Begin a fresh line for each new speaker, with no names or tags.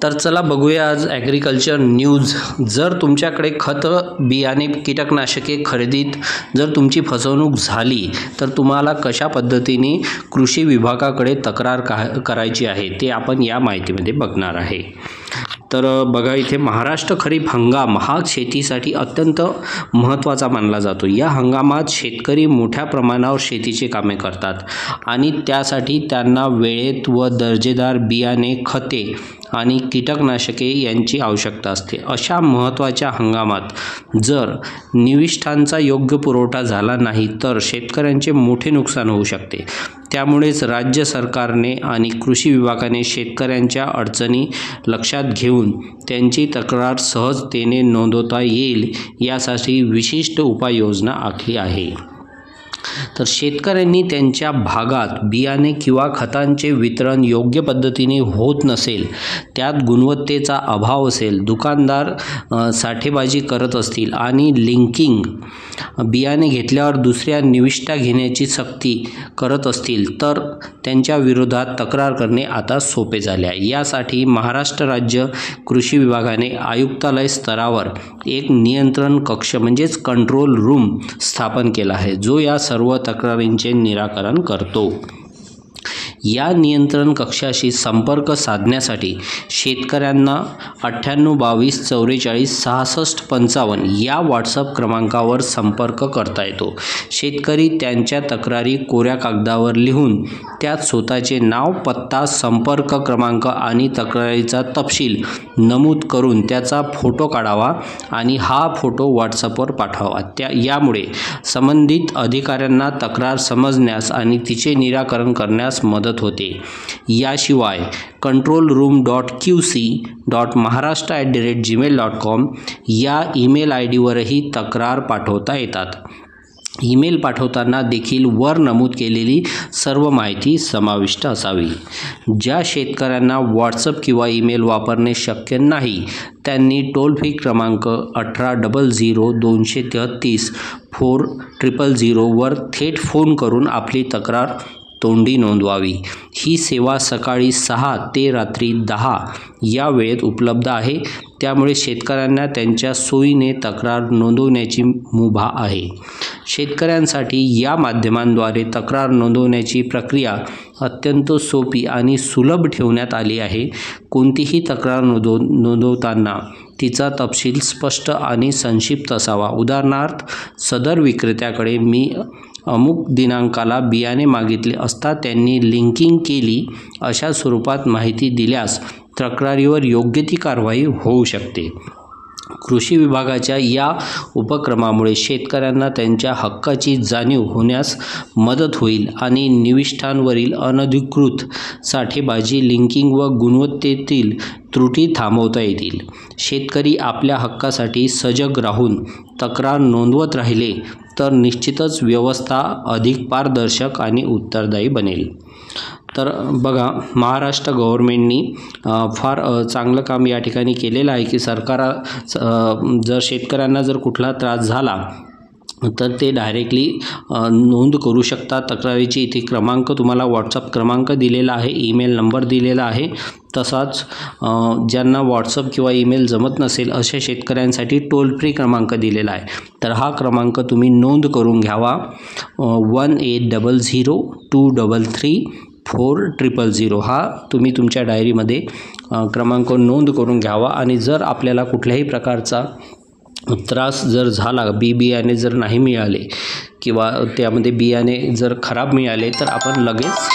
तर चला बघूया आज ॲग्रिकल्चर न्यूज। जर तुमच्याकडे खतं बियाणे कीटकनाशके खरेदीत जर तुमची फसवणूक झाली तर तुम्हाला कशा पद्धतीने कृषी विभागाकडे तक्रार करायची आहे ते आपण या माहितीमध्ये बघणार आहे। तर बघा, इथे महाराष्ट्र खरीप हंगाम हा शेतीसाठी अत्यंत महत्त्वाचा मानला जातो। या हंगामात शेतकरी मोठ्या प्रमाणावर शेतीची कामे करतात आणि त्यासाठी त्यांना वेळेत व दर्जेदार बियाणे, खते आणि कीटकनाशके यांची आवश्यकता असते। अशा महत्त्वाच्या हंगामात जर निविष्ठांचा योग्य पुरवठा झाला नाही तर शेतकऱ्यांचे मोठे नुकसान होऊ शकते। त्यामुळेच राज्य सरकारने आणि कृषी विभागाने शेतकऱ्यांच्या अडचणी लक्षात घेऊन त्यांची तक्रार सहजतेने नोंदवता येईल यासाठी विशिष्ट उपाययोजना आखली आहे। तर शेतकऱ्यांनी त्यांच्या भागात बियाणे किंवा खतांचे वितरण योग्य पद्धतीने होत नसेल, त्यात गुणवत्तेचा अभाव असेल, दुकानदार साठेबाजी करत असतील आणि लिंकिंग बियाणे घेतल्यावर दुसऱ्या निविष्ठा घेण्याची सक्ती करत असतील तर त्यांच्या विरोधात तक्रार करणे आता सोपे झाले आहे। यासाठी महाराष्ट्र राज्य कृषी विभागाने आयुक्तालय स्तरावर एक नियंत्रण कक्ष म्हणजेच कंट्रोल रूम स्थापन केला आहे, जो या सर्व तक्रारींचे निराकरण करतो। या नियंत्रण कक्षाशी संपर्क साधण्यासाठी शेतकऱ्यांना 9822 44 66 55 या व्हॉट्सअप क्रमांकावर संपर्क करता येतो। शेतकरी त्यांच्या तक्रारी कोऱ्या कागदावर लिहून त्यात स्वतःचे नाव, पत्ता, संपर्क क्रमांक आणि तक्रारीचा तपशील नमूद करून त्याचा फोटो काढावा आणि हा फोटो व्हॉट्सअपवर पाठवावा। यामुळे संबंधित अधिकाऱ्यांना तक्रार समजण्यास आणि तिचे निराकरण करण्यास मदत होते। याशिवाय controlroom.qc.maharashtra@gmail.com या ईमेल आय डीवरही तक्रार पाठवता येतात। ईमेल पाठवताना देखील वर नमूद केलेली सर्व माहिती समाविष्ट असावी। ज्या शेतकऱ्यांना व्हॉट्सअप किंवा ईमेल वापरणे शक्य नाही त्यांनी टोल फ्री क्रमांक 1800 233 4000 वर थेट फोन करून आपली तक्रार तोंडी नोंदवावी। ही सेवा सकाळी 6 ते रात्री 10 या वेळेत उपलब्ध आहे, त्यामुळे शेतकऱ्यांना त्यांच्या सोयीने तक्रार नोंदवण्याची मुभा आहे। शेतकऱ्यांसाठी या माध्यमांद्वारे तक्रार नोंदवण्याची प्रक्रिया अत्यंत सोपी आणि सुलभ ठेवण्यात आली आहे। कोणतीही तक्रार नोंदवताना तिचा तपशील स्पष्ट आणि संक्षिप्त असावा। उदाहरणार्थ, सदर विक्रेत्याकडे मी अमुक दिनांकाला बियाणे मागितले असता त्यांनी लिंकिंग केली, अशा स्वरूपात माहिती दिल्यास तक्रारीवर योग्य ती कारवाई होऊ शकते। कृषी विभागाच्या या उपक्रमामुळे शेतकऱ्यांना त्यांच्या हक्काची जाणीव होण्यास मदत होईल आणि निविष्ठांवरील अनधिकृत साठेबाजी, लिंकिंग व गुणवत्तेतील त्रुटी थांबवता येतील। शेतकरी आपल्या हक्कासाठी सजग राहून तक्रार नोंदवत राहिले तर निश्चितच व्यवस्था अधिक पारदर्शक आणि उत्तरदायी बनेल। तर बघा, महाराष्ट्र गव्हर्नमेंटनी फार चांगलं काम या ठिकाणी केलेलं आहे की सरकार जर शेतकऱ्यांना जर कुठला त्रास झाला तर ते डायरेक्टली नोंद करू शकतात तक्रारीची। इथे क्रमांक तुम्हाला व्हॉट्सअप क्रमांक दिलेला आहे, ईमेल नंबर दिलेला आहे। तसाच ज्यांना व्हॉट्सअप किंवा ईमेल जमत नसेल अशा शेतकऱ्यांसाठी टोल फ्री क्रमांक दिलेला आहे, तर हा क्रमांक तुम्ही नोंद करून घ्यावा। 1800 233 4000 हा तुम्ही तुमच्या डायरीमध्ये क्रमांक नोंद करून घ्यावा। आणि जर आपल्याला कुठल्याही प्रकारचा त्रास जर झाला, बियाणे जर नाही मिळाले किंवा त्यामध्ये बियाणे जर खराब मिळाले तर आपण लगेच